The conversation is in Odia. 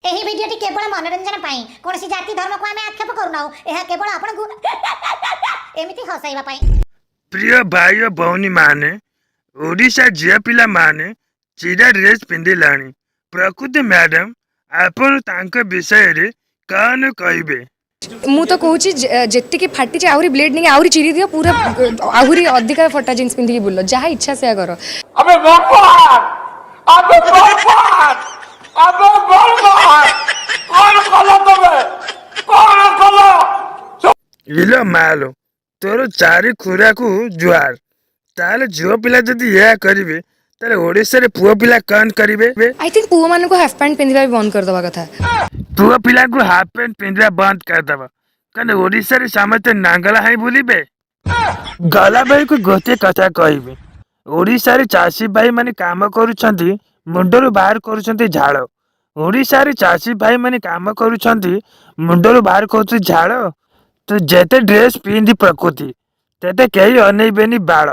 ଏହି ଭିଡ଼ିଓଟି କେବଳ ମନୋରଞ୍ଜନ ପାଇଁ କୌଣସି ଜାତି ଧର୍ମକୁ ଆମେ ଆକ୍ଷେପ କରୁନାହୁଁ। ଏହା କେବଳ ଆପଣଙ୍କୁ ଏମିତି ହସାଇବା ପାଇଁ। ପ୍ରିୟ ଭାଇ ଓ ଭଉଣୀ ମାନେ, ଓଡ଼ିଶା ଝିଅ ପିଲାମାନେ ଚିରା ଡ୍ରେସ୍ ପିନ୍ଧିଲାଣି। ପ୍ରକୃତି ମ୍ୟାଡାମ, ଆପଣ ତାଙ୍କ ବିଷୟରେ କଣ କହିବେ? ମୁଁ ତ କହୁଛି ଯେତିକି ଫାଟିଛି ଆହୁରି ବ୍ଲେଡ୍ ନେଇକି ଆହୁରି ଚିରି ଦିଅ, ପୁରା ଆହୁରି ଅଧିକା ଫଟା ଜିନ୍ସ ପିନ୍ଧିକି ବୁଲ, ଯାହା ଇଚ୍ଛା ସେୟା କର। ଇଲୋ ମାଲୋ, ତୋର ଚାରି ଖୁରାକୁ ଜୁହାର। ତାହେଲେ ଝିଅ ପିଲା ଯଦି ଏହା କରିବେ, ତାହେଲେ ଓଡ଼ିଶାରେ ପୁଅ ପିଲା କଣ କରିବେ? ଆଇ ଥିଙ୍କ ପୁଅମାନଙ୍କୁ ହାଫ୍ ପ୍ୟାଣ୍ଟ ପିନ୍ଧିବା ବି ବନ୍ଦ କରିଦେବା କଥା। ପୁଅ ପିଲାଙ୍କୁ ହାଫ୍ ପ୍ୟାଣ୍ଟ ପିନ୍ଧିବା ବନ୍ଦ କରିଦେବ, କାରଣ ଓଡ଼ିଶାରେ ସମସ୍ତେ ନାଙ୍ଗଳା ହେଇ ବୁଲିବେ। ଗଲାବେଳକୁ ଗୋଟିଏ କଥା କହିବି, ଓଡ଼ିଶାରେ ଚାଷୀ ଭାଇ ମାନେ କାମ କରୁଛନ୍ତି, ମୁଣ୍ଡରୁ ବାହାର କରୁଛନ୍ତି ଝାଳ। ଓଡ଼ିଶାରେ ଚାଷୀ ଭାଇ ମାନେ କାମ କରୁଛନ୍ତି, ମୁଣ୍ଡରୁ ବାହାର କରୁଛନ୍ତି ଝାଳ। ତୁ ଯେତେ ଡ୍ରେସ୍ ପିନ୍ଧି ପ୍ରକୃତି, ତେତେ କେହି ଅନେଇବେନି ବାଳ।